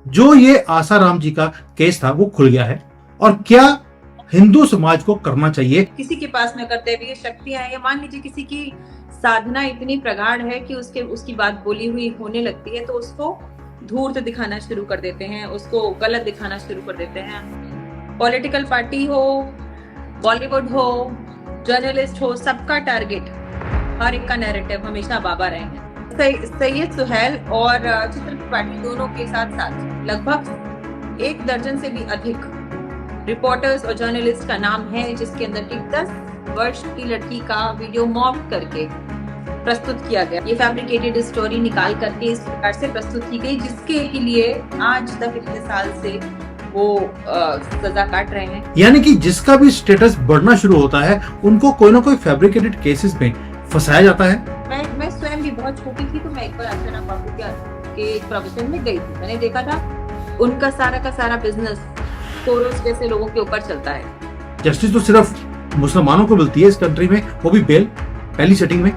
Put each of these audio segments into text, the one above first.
जो ये आसाराम जी का केस था वो खुल गया है और क्या हिंदू समाज को करना चाहिए। किसी के पास में कर्तव्य शक्तियां हैं, या मान लीजिए किसी की साधना इतनी प्रगाढ़ है कि उसकी बात बोली हुई होने लगती है तो उसको धूर्त दिखाना शुरू कर देते हैं, उसको गलत दिखाना शुरू कर देते हैं। पॉलिटिकल पार्टी हो, बॉलीवुड हो, जर्नलिस्ट हो, सबका टारगेट, हर एक का नैरेटिव हमेशा बाबा रहे हैं। सैयद सुहेल और चित्र त्रिपाठी दोनों के साथ साथ लगभग 1 दर्जन से भी अधिक रिपोर्टर्स और जर्नलिस्ट का नाम है, जिसके अंदर की 10 वर्ष की लड़की का वीडियो मॉर्फ करके प्रस्तुत किया गया। ये फैब्रिकेटेड स्टोरी निकाल करके इस प्रकार से प्रस्तुत की गई, जिसके के लिए आज तक इतने साल से वो सजा काट रहे हैं। यानी कि जिसका भी स्टेटस बढ़ना शुरू होता है उनको कोई ना कोई फैब्रिकेटेड केसेस में फंसाया जाता है। मैं स्वयं भी बहुत छोटी थी तो मैं एक बार अर्चना बाबू के प्रोफेशन में गई थी। मैंने देखा था उनका सारा का सारा बिजनेस कोरोस जैसे लोगों के ऊपर चलता है। जस्टिस तो सिर्फ मुसलमानों को मिलती है इस कंट्री में, वो भी बेल पहली सेटिंग में।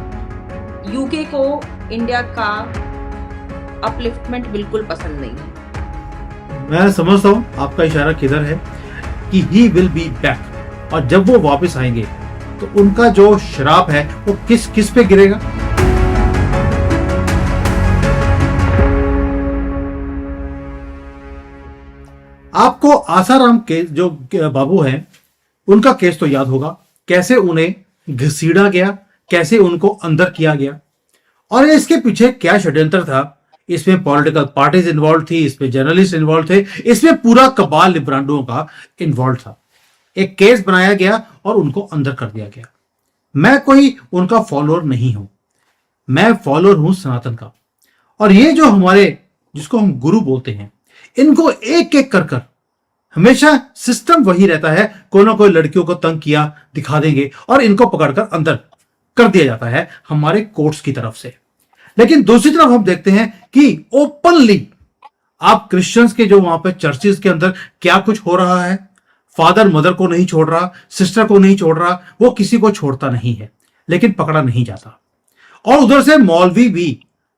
यूके को इंडिया का अपलिफ्टमेंट बिल्कुल पसंद नहीं है। मैं समझता हूँ आपका इशारा किधर है कि ही विल बी बैक, और जब वो वापस आएंगे तो उनका जो शराब है वो किस किस पे गिरेगा। आपको आसाराम के जो बाबू हैं उनका केस तो याद होगा, कैसे उन्हें घसीड़ा गया, कैसे उनको अंदर किया गया और इसके पीछे क्या षड्यंत्र था। इसमें पॉलिटिकल पार्टीज इन्वॉल्व थी, इसमें जर्नलिस्ट इन्वॉल्व थे, इसमें पूरा कबाल लिब्रांडुओं का इन्वॉल्व था। एक केस बनाया गया और उनको अंदर कर दिया गया। मैं कोई उनका फॉलोअर नहीं हूं, मैं फॉलोअर हूं सनातन का। और ये जो हमारे जिसको हम गुरु बोलते हैं, इनको एक एक कर हमेशा सिस्टम वही रहता है, कोई ना कोई लड़कियों को तंग किया दिखा देंगे और इनको पकड़कर अंदर कर दिया जाता है हमारे कोर्ट्स की तरफ से। लेकिन दूसरी तरफ हम देखते हैं कि ओपनली आप क्रिश्चियंस के जो वहां पे चर्चेस के अंदर क्या कुछ हो रहा है, फादर मदर को नहीं छोड़ रहा, सिस्टर को नहीं छोड़ रहा, वो किसी को छोड़ता नहीं है, लेकिन पकड़ा नहीं जाता। और उधर से मौलवी भी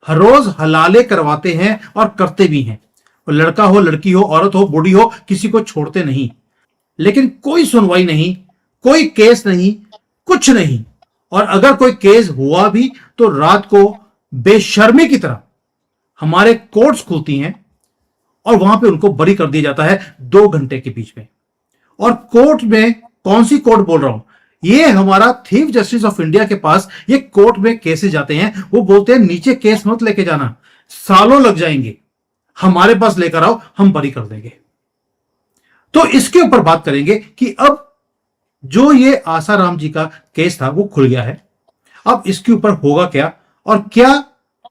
हर रोज हलाले करवाते हैं और करते भी हैं। लड़का हो, लड़की हो, औरत हो, बूढ़ी हो, किसी को छोड़ते नहीं, लेकिन कोई सुनवाई नहीं, कोई केस नहीं, कुछ नहीं। और अगर कोई केस हुआ भी तो रात को बेशर्मी की तरह हमारे कोर्ट्स खुलती हैं और वहां पे उनको बरी कर दिया जाता है 2 घंटे के बीच में। और कोर्ट में कौन सी कोर्ट बोल रहा हूं, ये हमारा चीफ जस्टिस ऑफ इंडिया के पास ये कोर्ट में केसेस जाते हैं। वो बोलते हैं नीचे केस मत लेके जाना, सालों लग जाएंगे, हमारे पास लेकर आओ, हम बरी कर देंगे। तो इसके ऊपर बात करेंगे कि अब जो ये आसाराम जी का केस था वो खुल गया है, अब इसके ऊपर होगा क्या और क्या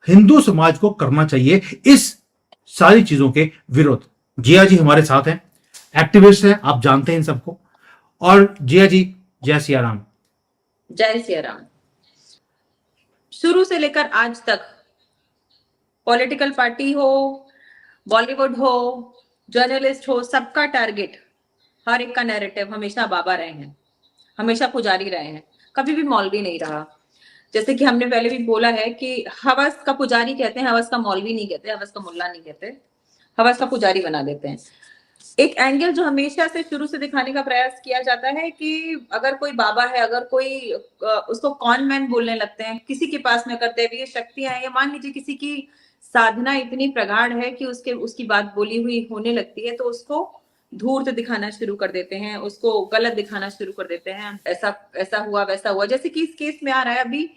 हिंदू समाज को करना चाहिए इस सारी चीजों के विरोध। जिया जी हमारे साथ हैं, एक्टिविस्ट हैं, आप जानते हैं इन सबको। और जिया जी, जय सिया राम। जय सिया राम। शुरू से लेकर आज तक पॉलिटिकल पार्टी हो, बॉलीवुड हो, जर्नलिस्ट हो, सबका टारगेट, हर एक का नैरेटिव हमेशा बाबा रहे हैं, हमेशा पुजारी रहे हैं, कभी भी मौलवी नहीं रहा। जैसे कि हमने पहले भी बोला है कि हवस का पुजारी कहते हैं, हवस का मौलवी नहीं कहते, हवस का मुल्ला नहीं कहते, हवस का पुजारी बना देते हैं। एक एंगल जो हमेशा से शुरू से दिखाने का प्रयास किया जाता है कि अगर कोई बाबा है, अगर कोई उसको कॉन मैन बोलने लगते हैं, किसी के पास में कर्तव्य शक्तियां हैं, या मान लीजिए किसी की साधना इतनी प्रगाढ़ है कि उसकी बात बोली हुई होने लगती है तो उसको धूर्त दिखाना शुरू कर देते हैं, उसको गलत दिखाना शुरू कर देते हैं। ऐसा ऐसा हुआ, वैसा हुआ। जैसे कि इस केस में आ रहा है अभी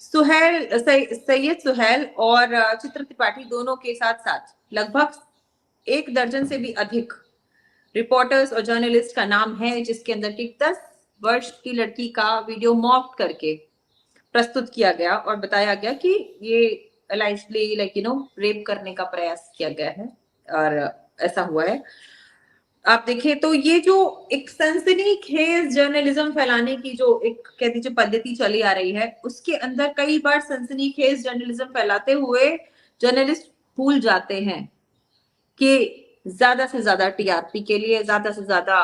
सैयद सुहेल और चित्र त्रिपाठी दोनों के साथ साथ लगभग 1 दर्जन से भी अधिक रिपोर्टर्स और जर्नलिस्ट का नाम है, जिसके अंदर की 10 वर्ष की लड़की का वीडियो मॉर्फ करके प्रस्तुत किया गया और बताया गया कि ये अलाइजली रेप करने का प्रयास किया गया है और ऐसा हुआ है। आप देखें तो ये जो एक सनसनीखेज जर्नलिज्म फैलाने की जो एक कह दीजिए पद्धति चली आ रही है, उसके अंदर कई बार सनसनीखेज जर्नलिज्म फैलाते हुए जर्नलिस्ट भूल जाते हैं कि ज्यादा से ज्यादा टीआरपी के लिए, ज्यादा से ज्यादा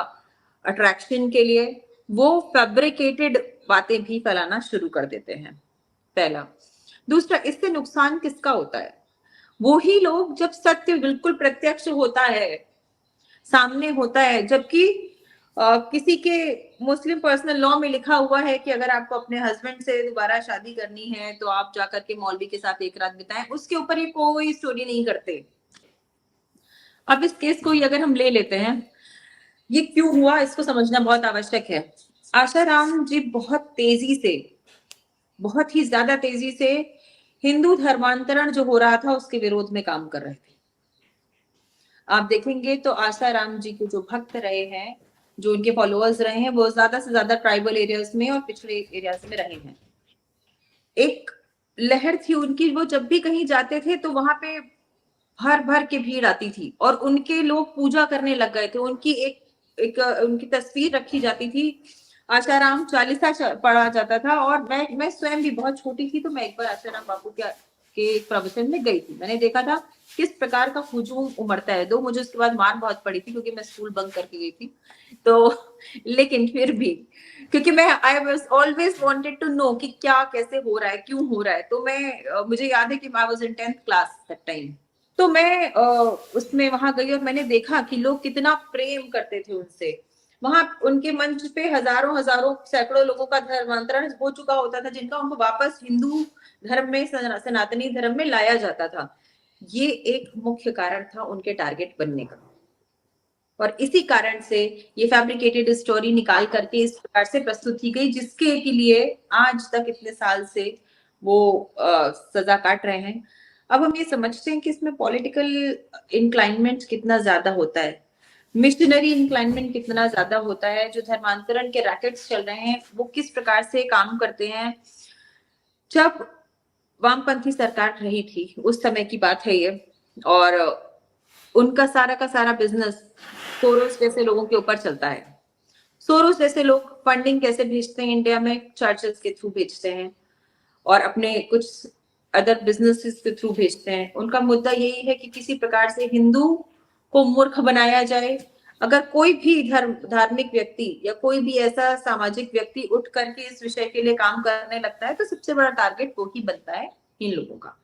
अट्रैक्शन के लिए वो फैब्रिकेटेड बातें भी फैलाना शुरू कर देते हैं। पहला। दूसरा, इससे नुकसान किसका होता है? वो ही लोग जब सत्य बिल्कुल प्रत्यक्ष होता है, सामने होता है, जबकि किसी के मुस्लिम पर्सनल लॉ में लिखा हुआ है कि अगर आपको अपने हस्बैंड से दोबारा शादी करनी है तो आप जाकर के मौलवी के साथ एक रात बिताएं, उसके ऊपर ये कोई स्टोरी नहीं करते। अब इस केस को ही अगर हम ले लेते हैं, ये क्यों हुआ इसको समझना बहुत आवश्यक है। आशाराम जी बहुत ही ज्यादा तेजी से हिंदू धर्मांतरण जो हो रहा था उसके विरोध में काम कर रहे थे। आप देखेंगे तो आशाराम जी के जो भक्त रहे हैं, जो उनके फॉलोअर्स रहे हैं, वो ज्यादा से ज्यादा ट्राइबल एरियाज में और पिछड़े एरियाज में रहे हैं। एक लहर थी उनकी, वो जब भी कहीं जाते थे तो वहां पे भर भर के भीड़ आती थी और उनके लोग पूजा करने लग गए थे। उनकी उनकी तस्वीर रखी जाती थी, आशाराम चालीसा पढ़ा जाता था। और मैं स्वयं भी बहुत छोटी थी तो मैं एक बार आशाराम बापू के एक प्रवचन में गई थी। मैंने देखा था किस प्रकार का हुजूम उमड़ता है। मुझे उसके बाद मार बहुत पड़ी थी क्योंकि मैं स्कूल बंक करके गई थी तो लेकिन फिर भी, क्योंकि मैं I was always wanted to know कि क्या कैसे हो रहा है, क्यों हो रहा है। तो मुझे याद है कि I was in 10th class that time. तो मैं उसमें वहां गई और मैंने देखा कि लोग कितना प्रेम करते थे उनसे। वहां उनके मंच पे हजारों हजारों सैकड़ों लोगों का धर्मांतरण हो चुका होता था, जिनका उनको वापस हिंदू धर्म में, सनातनी धर्म में लाया जाता था। ये एक मुख्य कारण था उनके टारगेट बनने का। और इसी कारण से ये फैब्रिकेटेड स्टोरी निकाल करके इस प्रकार से प्रस्तुत की गई, जिसके के लिए आज तक इतने साल से वो सजा काट रहे हैं। अब हम ये समझते हैं कि इसमें पॉलिटिकल इंक्लाइनमेंट कितना ज्यादा होता है, मिशनरी इंक्लाइनमेंट कितना ज्यादा होता है, जो धर्मांतरण के रैकेट्स चल रहे हैं वो किस प्रकार से काम करते हैं। जब वामपंथी सरकार रही थी उस समय की बात है ये, और उनका सारा का सारा बिजनेस सोरोस जैसे लोगों के ऊपर चलता है। सोरोस जैसे लोग फंडिंग कैसे भेजते हैं इंडिया में, चर्चेस के थ्रू भेजते हैं और अपने कुछ अदर बिजनेसेस के थ्रू भेजते हैं। उनका मुद्दा यही है कि किसी प्रकार से हिंदू को मूर्ख बनाया जाए। अगर कोई भी धार्मिक व्यक्ति या कोई भी ऐसा सामाजिक व्यक्ति उठ करके इस विषय के लिए काम करने लगता है तो सबसे बड़ा टारगेट वो ही बनता है, इन लोगों का।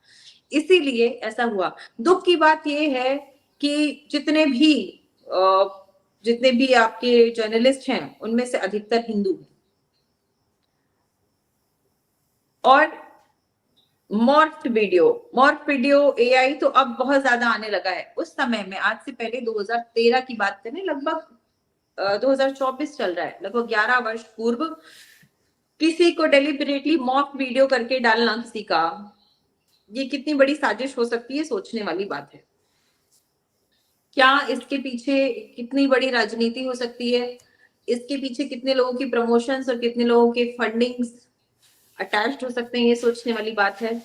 इसीलिए ऐसा हुआ। दुख की बात यह है कि जितने भी आपके जर्नलिस्ट हैं उनमें से अधिकतर हिंदू हैं। और मॉर्फ वीडियो एआई तो अब बहुत ज्यादा आने लगा है। उस समय में, आज से पहले 2013 की बात करें, लगभग 2024 चल रहा है, लगभग 11 वर्ष पूर्व किसी को डेलिबरेटली मॉर्फ वीडियो करके डालना किसी का, ये कितनी बड़ी साजिश हो सकती है, सोचने वाली बात है। क्या इसके पीछे कितनी बड़ी राजनीति हो सकती है, इसके पीछे कितने लोगों की प्रमोशंस और कितने लोगों के फंडिंग्स अटैच्ड हो सकते हैं, ये सोचने वाली बात है।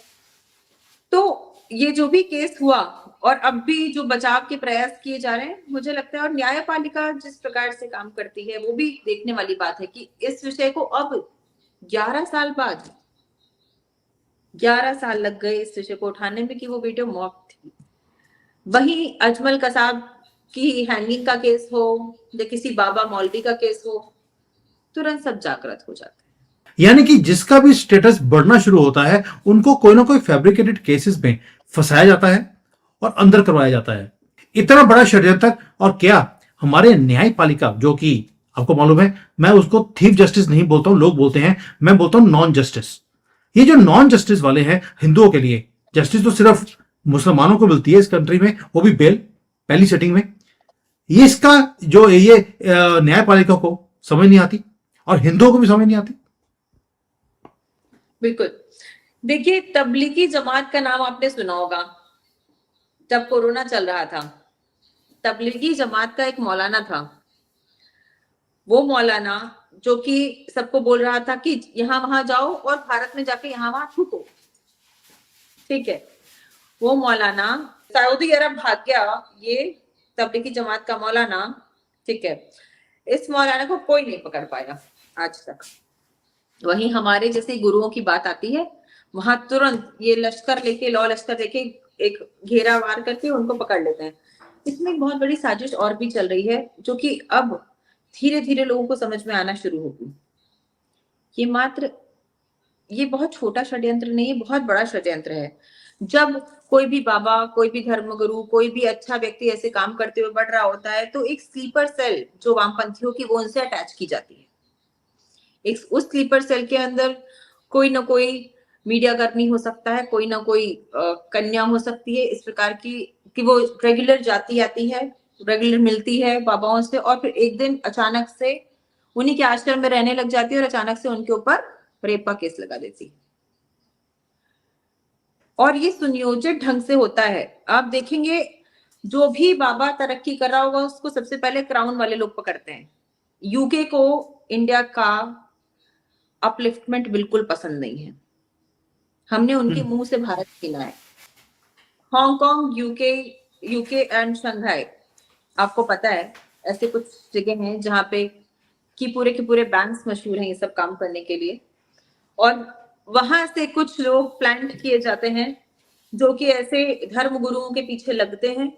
तो ये जो भी केस हुआ और अब भी जो बचाव के प्रयास किए जा रहे हैं, मुझे लगता है, और न्यायपालिका जिस प्रकार से काम करती है वो भी देखने वाली बात है कि इस विषय को अब 11 साल बाद 11 साल लग गए इस विषय को उठाने में कि वो वीडियो मॉक थी। वहीं अजमल कसाब की हैंगिंग का केस हो या किसी बाबा मौलवी का केस हो, तुरंत सब जागृत हो जाते हैं। यानी कि जिसका भी स्टेटस बढ़ना शुरू होता है उनको कोई ना कोई फैब्रिकेटेड केसेस में फंसाया जाता है और अंदर करवाया जाता है। इतना बड़ा षड्यंत्र। और क्या हमारे न्यायपालिका, जो कि आपको मालूम है मैं उसको चीफ जस्टिस नहीं बोलता हूं, लोग बोलते हैं, मैं बोलता हूं नॉन जस्टिस। ये जो नॉन जस्टिस वाले हैं हिंदुओं के लिए, जस्टिस तो सिर्फ मुसलमानों को मिलती है इस कंट्री में, वो भी बेल पहली सेटिंग में। ये इसका जो ये न्यायपालिका को समझ नहीं आती और हिंदुओं को भी समझ नहीं आती। बिल्कुल। देखिए, तबलीगी जमात का नाम आपने सुना होगा। जब कोरोना चल रहा था, तबलीगी जमात का एक मौलाना था। वो मौलाना जो कि सबको बोल रहा था कि यहां वहां जाओ और भारत में जाके यहां वहां थूको, ठीक है। वो मौलाना सऊदी अरब भाग गया, ये तबलीगी जमात का मौलाना, ठीक है। इस मौलाना को कोई नहीं पकड़ पाया आज तक। वहीं हमारे जैसे गुरुओं की बात आती है, वहां तुरंत ये लश्कर लेके, लॉ लश्कर लेके एक घेरा वार करके उनको पकड़ लेते हैं। इसमें एक बहुत बड़ी साजिश और भी चल रही है जो कि अब धीरे धीरे लोगों को समझ में आना शुरू होगी। ये बहुत छोटा षड्यंत्र नहीं है, बहुत बड़ा षड्यंत्र है। जब कोई भी बाबा, कोई भी धर्मगुरु, कोई भी अच्छा व्यक्ति ऐसे काम करते हुए बढ़ रहा होता है तो एक स्लीपर सेल जो वामपंथियों की वो उनसे अटैच की जाती है। एक उस स्लीपर सेल के अंदर कोई ना कोई मीडिया कर्मी हो सकता है, कोई ना कोई कन्या हो सकती है इस प्रकार की कि वो रेगुलर जाती आती है, रेगुलर मिलती है बाबाओं से और फिर एक दिन अचानक से उन्हीं के आश्रम में रहने लग जाती है और अचानक से उनके ऊपर रेप का केस लगा देती है। और ये सुनियोजित ढंग से होता है। आप देखेंगे जो भी बाबा तरक्की कर रहा होगा उसको सबसे पहले क्राउन वाले लोग पकड़ते हैं। यूके को इंडिया का अपलिफ्टमेंट बिल्कुल पसंद नहीं है। हमने उनके मुंह से भारत छीना है। हांगकांग, यूके एंड शंघाई, आपको पता है ऐसे कुछ जगह हैं जहां पे कि पूरे के पूरे बैंक्स मशहूर हैं ये सब काम करने के लिए। और वहां से कुछ लोग प्लांट किए जाते हैं जो कि ऐसे धर्म गुरुओं के पीछे लगते हैं,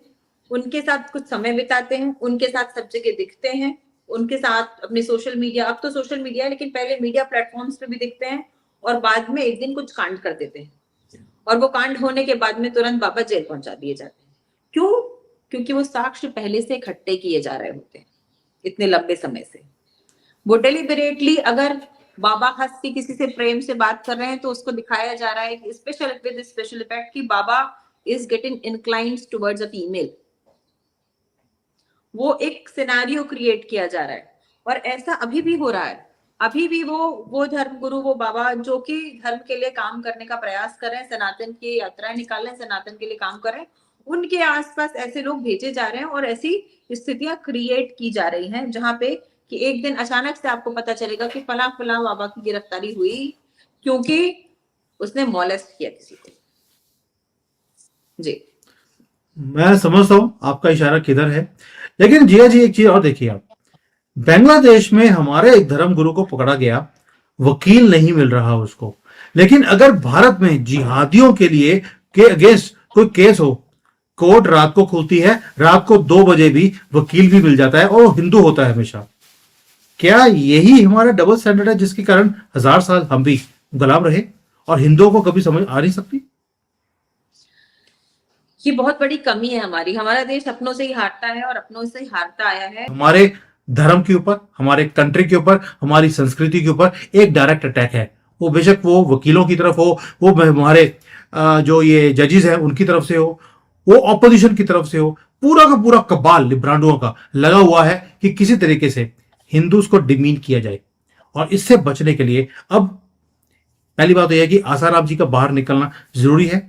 उनके साथ कुछ समय बिताते हैं, उनके साथ सब जगह दिखते हैं, उनके साथ अपने सोशल मीडिया, अब तो सोशल मीडिया है लेकिन पहले मीडिया प्लेटफॉर्म्स पे भी दिखते हैं और बाद में एक दिन कुछ कांड कर देते हैं और वो कांड होने के बाद में तुरंत बाबा जेल पहुंचा दिए जाते हैं। क्यों? क्योंकि वो साक्ष्य पहले से इकट्ठे किए जा रहे होते हैं इतने लंबे समय से। वो डेलिबरेटली अगर बाबा हंस के किसी से प्रेम से बात कर रहे हैं तो उसको दिखाया जा रहा है कि स्पेशल इफेक्ट कि बाबा is getting inclined towards a female. वो एक सिनेरियो क्रिएट किया जा रहा है और ऐसा अभी भी हो रहा है। अभी भी वो धर्म गुरु, वो बाबा जो कि धर्म के लिए काम करने का प्रयास कर रहे हैं, सनातन की यात्राएं निकाल रहे हैं, सनातन के लिए काम कर रहे हैं, उनके आसपास ऐसे लोग भेजे जा रहे हैं और ऐसी स्थितियां क्रिएट की जा रही हैं जहां पे कि एक दिन अचानक से आपको पता चलेगा कि फला फला बाबा की गिरफ्तारी हुई क्योंकि उसने मॉलेस्ट किया किसी को। जी, मैं समझता हूं आपका इशारा किधर है, लेकिन जिया जी एक चीज और देखिए आप, बांग्लादेश में हमारे एक धर्म गुरु को पकड़ा गया, वकील नहीं मिल रहा उसको, लेकिन अगर भारत में जिहादियों के लिए के अगेंस्ट कोई केस हो, कोर्ट रात को खुलती है, रात को 2 बजे भी वकील भी मिल जाता है और वो हिंदू होता है हमेशा। क्या यही हमारा डबल स्टैंडर्ड है जिसके कारण 1000 साल हम भी गुलाम रहे और हिंदुओं को कभी समझ आ नहीं सकती? ये बहुत बड़ी कमी है हमारी। हमारा देश अपनों से ही हारता है और अपनों से ही हारता आया है। हमारे धर्म के ऊपर, हमारे कंट्री के ऊपर, हमारी संस्कृति के ऊपर एक डायरेक्ट अटैक है। वो बेशक वो वकीलों की तरफ हो, वो हमारे जो ये जजेस हैं उनकी तरफ से हो, वो ऑपोजिशन की तरफ से हो, पूरा का पूरा कबाल लिब्रांडुओं का लगा हुआ है कि किसी तरीके से हिंदूज को डिमीन किया जाए। और इससे बचने के लिए अब पहली बात तो यह है कि आसाराम जी का बाहर निकलना जरूरी है।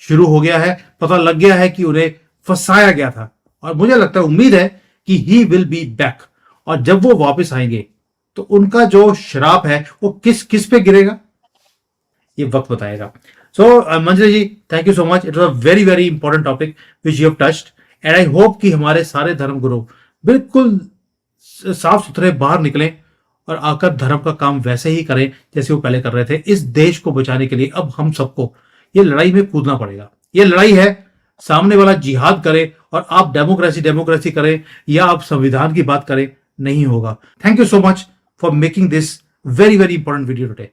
शुरू हो गया है, पता लग गया है कि उन्हें फंसाया गया था और मुझे लगता है, उम्मीद है कि ही विल बी बैक। और जब वो वापस आएंगे तो उनका जो श्राप है वो किस किस पे गिरेगा ये वक्त बताएगा। So Manjari ji, thank you so much. It was a very very important topic which you have touched and I hope कि हमारे सारे धर्म गुरु बिल्कुल साफ सुथरे बाहर निकलें और आकर धर्म का काम वैसे ही करें जैसे वो पहले कर रहे थे। इस देश को बचाने के लिए अब हम सबको ये लड़ाई में कूदना पड़ेगा। ये लड़ाई है, सामने वाला जिहाद करे और आप डेमोक्रेसी करें या आप संविधान की बात करें, नहीं होगा। Thank you so much for making this very very important video today.